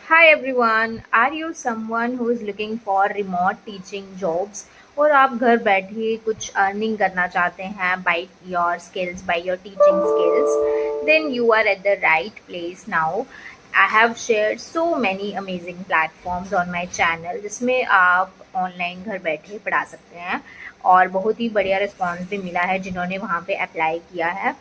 Hi everyone, are you someone who is looking for remote teaching jobs और आप घर बैठे कुछ अर्निंग करना चाहते हैं by your skills, by your teaching skills, then you are at the right place now. I have shared so many amazing platforms on my channel जिसमें आप ऑनलाइन घर बैठे पढ़ा सकते हैं और बहुत ही बढ़िया रिस्पॉन्स भी मिला है जिन्होंने वहाँ पे अप्लाई किया है।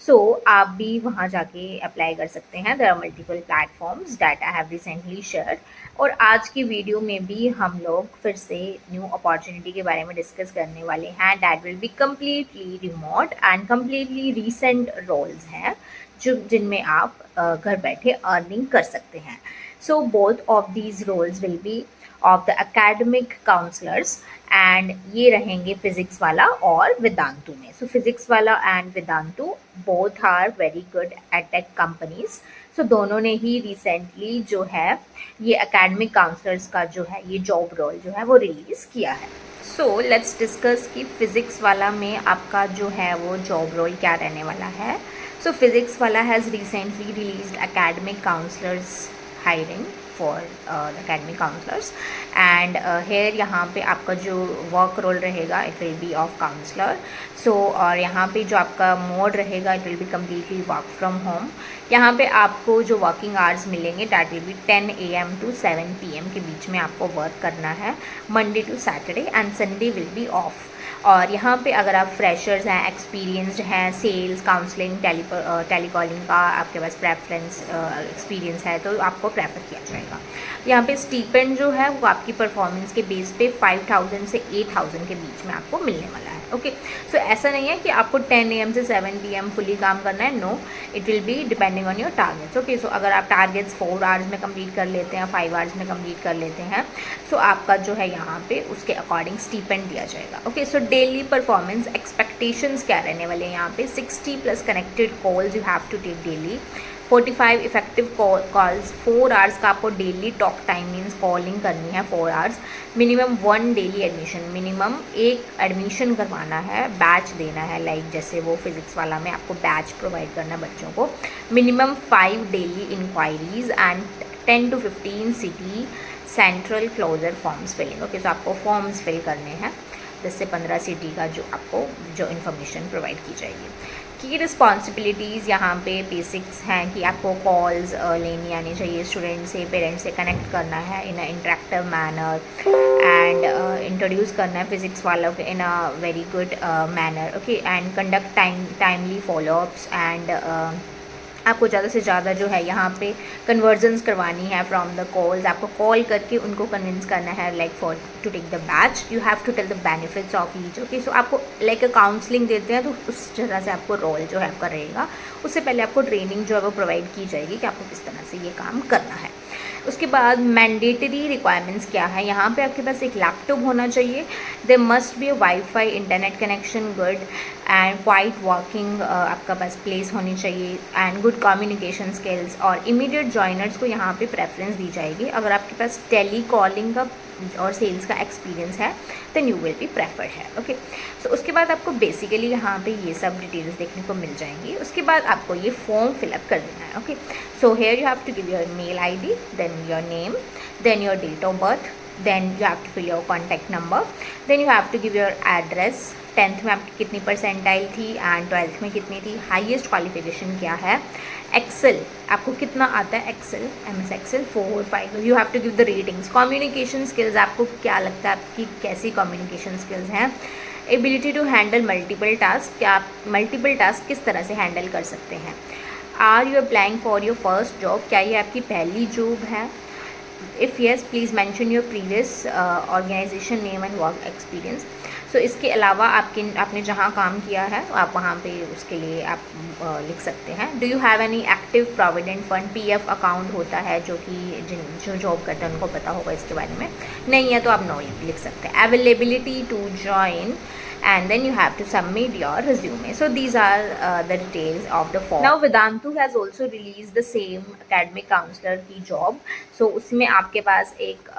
सो आप भी वहाँ जाके अप्लाई कर सकते हैं। There are multiple platforms that I have recently shared. और आज की वीडियो में भी हम लोग फिर से न्यू अपॉर्चुनिटी के बारे में डिस्कस करने वाले हैं that will be completely remote and completely recent roles हैं जो जिनमें आप घर बैठे अर्निंग कर सकते हैं। So both of these roles will be of the academic counsellors and ये रहेंगे फिजिक्स वाला और वेदांतु में। So Physics Wallah and Vedantu both are very good at tech companies. So दोनों ने ही रिसेंटली जो है ये एकेडमिक काउंसलर्स का जो है ये जॉब रोल जो है वो रिलीज़ किया है। सो लेट्स डिस्कस कि फिज़िक्स वाला में आपका जो है वो जॉब रोल क्या रहने वाला है। So Physics Wallah has recently released academic counsellors hiring for academic counsellors and here यहाँ पे आपका जो वर्क रोल रहेगा it will be of counsellor. So और यहाँ पे जो आपका मोड रहेगा it will be completely work from home. यहाँ पे आपको जो वर्किंग आवर्स मिलेंगे that will be 10 AM to 7 PM के बीच में आपको वर्क करना है Monday to Saturday and Sunday will be off. और यहाँ पे अगर आप फ्रेशर्स हैं, एक्सपीरियंसड हैं, सेल्स, काउंसलिंग, टेलीकॉलिंग का आपके पास प्रेफरेंस एक्सपीरियंस है तो आपको प्रेफर किया जाएगा। यहाँ पे स्टीपेंड जो है वो आपकी परफॉर्मेंस के बेस पे 5000 से 8000 के बीच में आपको मिलने वाला है। ओके, सो ऐसा नहीं है कि आपको 10 AM से 7 PM फुली काम करना है। No, it will be depending on your targets. Okay, so अगर आप टारगेट्स 4 आवर्स में कंप्लीट कर लेते हैं, 5 आवर्स में कंप्लीट कर लेते हैं, सो आपका जो है यहाँ पे उसके अकॉर्डिंग स्टीपेंड दिया जाएगा। Okay, so daily performance expectations क्या रहने वाले हैं यहाँ पे 60+ connected calls you have to take daily, 45 effective calls, 4 hours का आपको daily talk time means calling करनी है 4 hours, minimum 1 daily admission, minimum एक एडमिशन करवाना है, बैच देना है लाइक जैसे वो फिजिक्स वाला में आपको बैच प्रोवाइड करना है बच्चों को, minimum 5 daily enquiries and 10 to 15 city central closure forms filling. Okay, so आपको फॉर्म्स फिल करने हैं 10 से 15 सिटी का जो आपको जो इन्फॉर्मेशन प्रोवाइड की जाएगी। की रिस्पॉन्सिबिलिटीज़ यहाँ पे बेसिक्स हैं कि आपको कॉल्स लेनी आनी चाहिए स्टूडेंट से, पेरेंट्स से कनेक्ट करना है in a interactive manner and introduce करना है फिजिक्स वालों को in a very good manner. Okay, and conduct timely followups and आपको ज़्यादा से ज़्यादा जो है यहाँ पे कन्वर्जन्स करवानी है फ्रॉम द कॉल्स। आपको कॉल करके उनको कन्विंस करना है like for to take the batch, you have to tell the benefits of each. Okay, so आपको लाइक काउंसलिंग देते हैं तो उस तरह से आपको रोल जो है आपका रहेगा। उससे पहले आपको ट्रेनिंग जो है वो प्रोवाइड की जाएगी कि आपको किस तरह से ये काम करना है। उसके बाद मैंडेटरी रिक्वायरमेंट्स क्या है, यहाँ पे आपके पास एक लैपटॉप होना चाहिए, they must be wifi internet connection good and quite working आपका पास प्लेस होनी चाहिए एंड गुड कम्युनिकेशन स्किल्स। और इमीडिएट जॉइनर्स को यहाँ पे प्रेफरेंस दी जाएगी। अगर आपके पास टेली कॉलिंग का और सेल्स का एक्सपीरियंस है then you will be preferred है। ओके, सो उसके बाद आपको बेसिकली यहाँ पे ये सब डिटेल्स देखने को मिल जाएंगी। उसके बाद आपको ये फॉर्म फिलअप कर देना है। Okay, so here you have to give your mail ID, then your name, then your date of birth, then you have to fill your contact number, then you have to give your address, 10th में आपकी कितनी percentile थी and 12th में कितनी थी, highest qualification क्या है, Excel आपको कितना आता है, excel MS excel 4 5, you have to give the ratings, communication skills आपको क्या लगता है आपकी कैसी कम्युनिकेशन स्किल्स हैं, ability to handle multiple task, क्या आप मल्टीपल टास्क किस तरह से हैंडल कर सकते हैं, are you applying for your first job, क्या ये आपकी पहली जॉब है, if yes please mention your previous organisation name and work experience. So इसके अलावा आपने जहाँ काम किया है आप वहाँ पे उसके लिए आप लिख सकते हैं। Do you have any active provident fund, PF account होता है जो कि जो जॉब करते हैं उनको पता होगा इसके बारे में, नहीं है तो आप नो लिख सकते हैं। Availability to join and then you have to submit your resume. So these are the details of the form. Now Vedantu has also released the same academic counselor की job. So उसमें आपके पास एक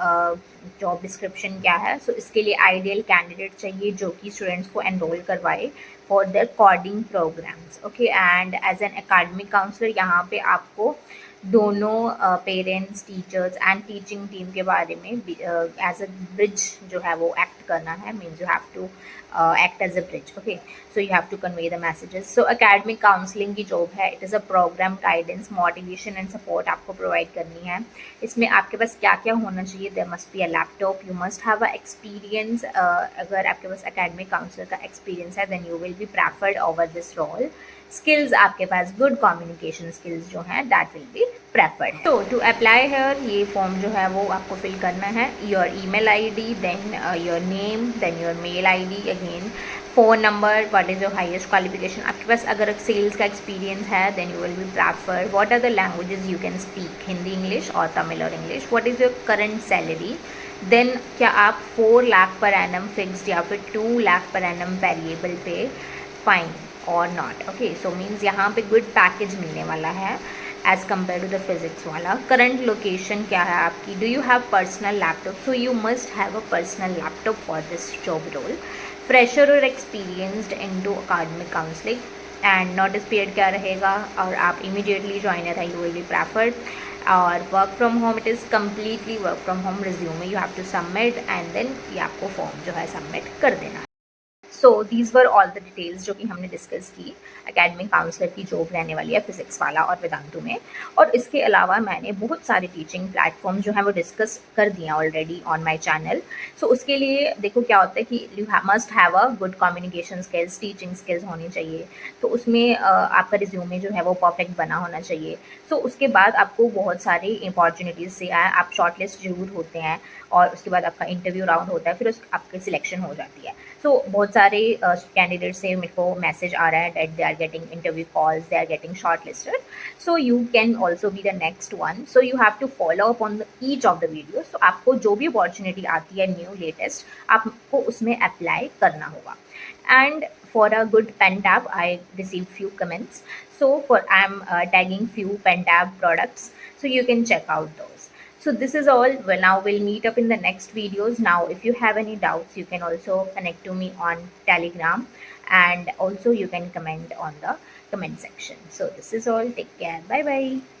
job description क्या है। सो इसके लिए ideal candidate चाहिए जो कि स्टूडेंट्स को एनरोल करवाए for their coding programs. Okay, and as an academic counsellor यहाँ पे आपको दोनों parents, teachers and teaching team के बारे में एज अ ब्रिज जो है वो एक्ट करना है, means you have to act as a bridge. Okay, so you have to convey the messages. So academic counseling की जॉब है, it is a program guidance, motivation and support आपको provide करनी है. इसमें आपके पास क्या क्या होना चाहिए? there must be a laptop, you must have a experience. अगर आपके पास academic counselor का experience है then you will be preferred over this role. Skills आपके पास गुड कम्युनिकेशन स्किल्स जो हैं दैट विल बी प्रेफर्ड है. तो टू अप्लाई हेयर ये फॉर्म जो है वो आपको फिल करना है. Your email ID, then your name, then your mail ID, again phone number, what is your highest qualification. आपके पास अगर सेल्स का एक्सपीरियंस है then you will be preferred. What are the languages you can speak, Hindi, English और तमिल और English. What is your current salary. Then क्या आप 4 लाख पर एनम फिक्स्ड या फिर 2 लाख पर एनम वेरिएबल पे, फाइन और नॉट. ओके, सो मीन्स यहाँ पे गुड पैकेज मिलने वाला है as compare to the physics वाला. करंट लोकेशन क्या है आपकी. Do you have personal laptop. So you must have a personal laptop for this job role. Fresher और experienced into academic counselling. And notice period क्या रहेगा और आप immediately joiner है, यू विल बी प्रेफर्ड. और work from home, it is completely work from home. Resume you have to submit and then ये आपको form जो है सबमिट कर देना है. So these were all the details जो कि हमने डिस्कस की. एकेडमिक काउंसलर की जॉब रहने वाली है फिजिक्स वाला और वेदांतु में. और इसके अलावा मैंने बहुत सारे टीचिंग प्लेटफॉर्म जो है वो डिस्कस कर दिए ऑलरेडी ऑन माई चैनल. सो उसके लिए देखो क्या होता है कि you must have a good communication skills, teaching skills होनी चाहिए. तो उसमें आपका रिज्यूमे जो है वो परफेक्ट बना होना चाहिए. सो उसके बाद आपको बहुत सारी अपॉर्चुनिटीज़ से आप शॉर्ट लिस्ट जरूर होते हैं और उसके बाद आपका इंटरव्यू राउंड होता है, फिर आपकी सिलेक्शन हो जाती है. सो बहुत सारे कैंडिडेट से मेरे को मैसेज आ रहा है that they are getting interview calls, they are getting shortlisted. So you can also be the next one. So you have to follow up on each of the video. So आपको जो भी opportunity आती है new latest, आपको उसमें apply करना होगा. And for a good pen tab, I received few comments. So I'm tagging few pen tab products, so you can check out those. So this is all. Well, now we'll meet up in the next videos. Now if you have any doubts, you can also connect to me on Telegram, and also you can comment on the comment section. So this is all. Take care. Bye bye.